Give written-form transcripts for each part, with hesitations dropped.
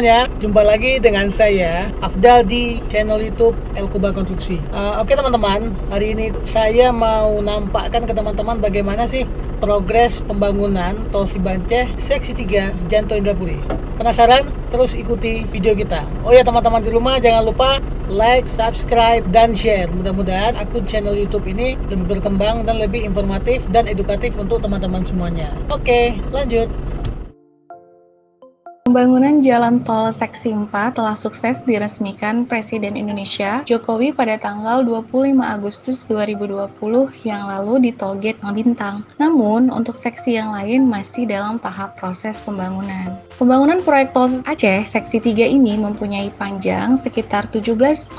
semuanya, jumpa lagi dengan saya Afdal di channel YouTube Elkuba Konstruksi. Oke teman-teman, hari ini saya mau nampakkan ke teman-teman bagaimana sih progres pembangunan Tol Cibanceh Seksi 3 Janto Indrapuri. Penasaran? Terus ikuti video kita. Oh ya teman-teman di rumah, jangan lupa like, subscribe, dan share. Mudah-mudahan akun channel YouTube ini lebih berkembang dan lebih informatif dan edukatif untuk teman-teman semuanya. Oke, lanjut. Pembangunan Jalan Tol Seksi 4 telah sukses diresmikan Presiden Indonesia Jokowi pada tanggal 25 Agustus 2020 yang lalu di Tol Gate Bintang. Namun, untuk seksi yang lain masih dalam tahap proses pembangunan. Pembangunan proyek Tol Aceh Seksi 3 ini mempunyai panjang sekitar 17,5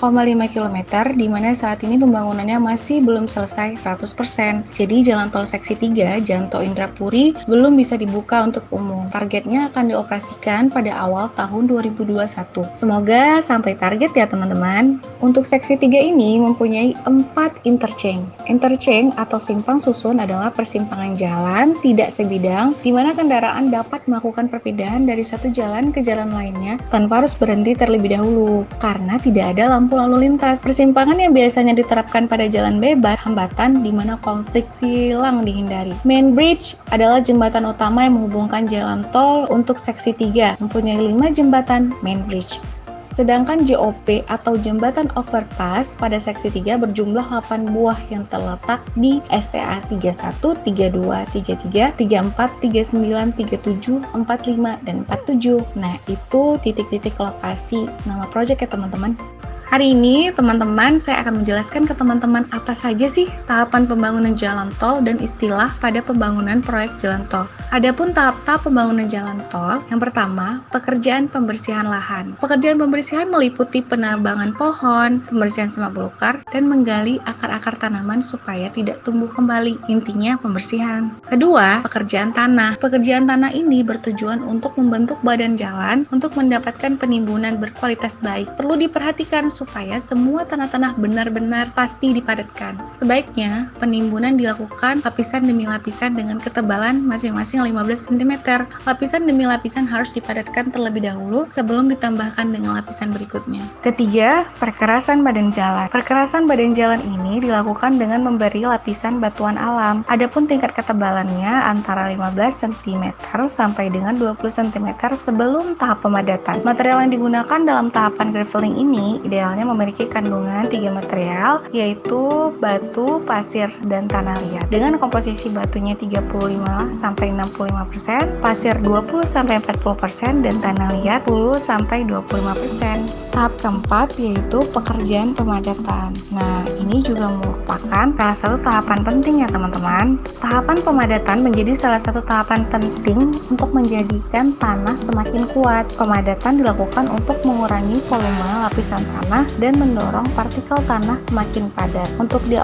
km, di mana saat ini pembangunannya masih belum selesai 100%. Jadi, Jalan Tol Seksi 3 Janto Indrapuri belum bisa dibuka untuk umum. Targetnya akan dioperasikan pada awal tahun 2021. Semoga sampai target ya teman-teman. Untuk seksi 3 ini mempunyai 4 interchange. Interchange atau simpang susun adalah persimpangan jalan tidak sebidang di mana kendaraan dapat melakukan perpindahan dari satu jalan ke jalan lainnya tanpa harus berhenti terlebih dahulu karena tidak ada lampu lalu lintas. Persimpangan yang biasanya diterapkan pada jalan bebas hambatan di mana konflik silang dihindari. Main bridge adalah jembatan utama yang menghubungkan jalan tol untuk seksi 3. Mempunyai 5 jembatan main bridge. Sedangkan JOP atau jembatan overpass pada seksi 3 berjumlah 8 buah yang terletak di STA 31, 32, 33, 34, 39, 37, 45, dan 47. Nah, itu titik-titik lokasi nama proyek ya teman-teman. Hari ini teman-teman saya akan menjelaskan ke teman-teman apa saja sih tahapan pembangunan jalan tol dan istilah pada pembangunan proyek jalan tol. Adapun tahap-tahap pembangunan jalan tol, yang pertama, pekerjaan pembersihan lahan. Pekerjaan pembersihan meliputi penebangan pohon, pembersihan semak belukar, dan menggali akar-akar tanaman supaya tidak tumbuh kembali. Intinya pembersihan. Kedua, pekerjaan tanah. Pekerjaan tanah ini bertujuan untuk membentuk badan jalan untuk mendapatkan penimbunan berkualitas baik. Perlu diperhatikan supaya semua tanah-tanah benar-benar pasti dipadatkan. Sebaiknya, penimbunan dilakukan lapisan demi lapisan dengan ketebalan masing-masing 15 cm. Lapisan demi lapisan harus dipadatkan terlebih dahulu sebelum ditambahkan dengan lapisan berikutnya. Ketiga, perkerasan badan jalan. Perkerasan badan jalan ini dilakukan dengan memberi lapisan batuan alam. Adapun tingkat ketebalannya antara 15 cm sampai dengan 20 cm sebelum tahap pemadatan. Material yang digunakan dalam tahapan graveling ini idealnya memiliki kandungan 3 material, yaitu batu, pasir, dan tanah liat. Dengan komposisi batunya 35-65%, pasir 20-40%, dan tanah liat 10-25%. Tahap keempat yaitu pekerjaan pemadatan. Nah, ini juga merupakan salah satu tahapan penting ya teman-teman. Tahapan pemadatan menjadi salah satu tahapan penting untuk menjadikan tanah semakin kuat. Pemadatan dilakukan untuk mengurangi volume lapisan tanah dan mendorong partikel tanah semakin padat. Untuk di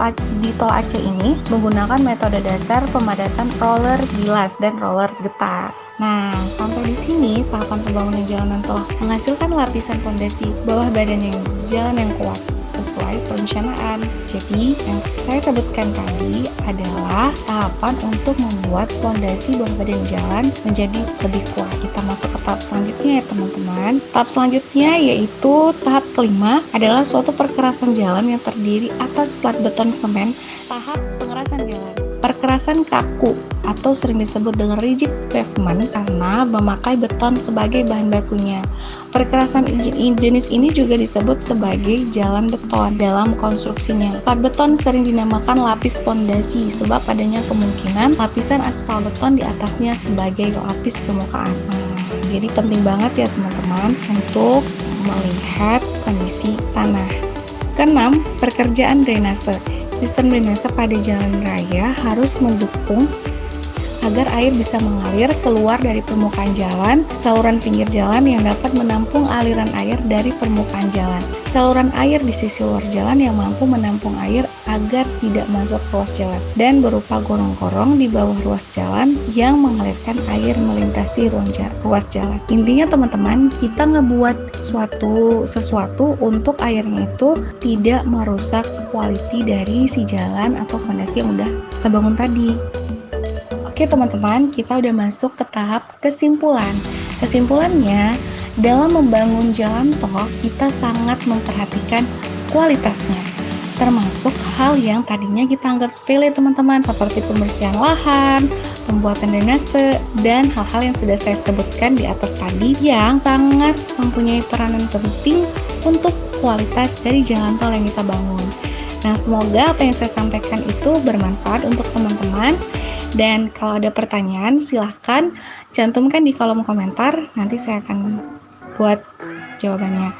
Tol Aceh ini menggunakan metode dasar pemadatan roller bilas dan roller getar. Nah, sampai di sini tahapan pembangunan jalanan telah menghasilkan lapisan fondasi bawah badan jalan yang kuat sesuai perencanaan. Jadi, yang saya sebutkan tadi adalah tahapan untuk membuat fondasi bawah badan jalan menjadi lebih kuat. Kita masuk ke tahap selanjutnya ya teman-teman. Tahap selanjutnya yaitu tahap kelima adalah suatu perkerasan jalan yang terdiri atas plat beton semen. Tahap pengerasan jalan. Perkerasan kaku atau sering disebut dengan rigid pavement karena memakai beton sebagai bahan bakunya. Perkerasan jenis ini juga disebut sebagai jalan beton dalam konstruksinya. Plat beton sering dinamakan lapis fondasi sebab adanya kemungkinan lapisan aspal beton di atasnya sebagai lapis permukaan. Jadi penting banget ya teman-teman untuk melihat kondisi tanah. Keenam, pekerjaan drainase. Sistem drainase pada jalan raya harus mendukung agar air bisa mengalir keluar dari permukaan jalan, saluran pinggir jalan yang dapat menampung aliran air dari permukaan jalan, saluran air di sisi luar jalan yang mampu menampung air agar tidak masuk ruas jalan, dan berupa gorong-gorong di bawah ruas jalan yang mengalirkan air melintasi ruas jalan. Intinya teman-teman, kita ngebuat sesuatu untuk airnya itu tidak merusak kualiti dari si jalan atau fondasi yang udah kita bangun tadi. Oke teman-teman, kita udah masuk ke tahap kesimpulan. Kesimpulannya, Dalam membangun jalan tol, kita sangat memperhatikan kualitasnya, termasuk hal yang tadinya kita anggap sepele teman-teman, seperti pembersihan lahan, pembuatan drainase, dan hal-hal yang sudah saya sebutkan di atas tadi yang sangat mempunyai peranan penting untuk kualitas dari jalan tol yang kita bangun. Nah, semoga apa yang saya sampaikan itu bermanfaat untuk teman-teman. Dan kalau ada pertanyaan, silahkan cantumkan di kolom komentar. Nanti saya akan buat jawabannya.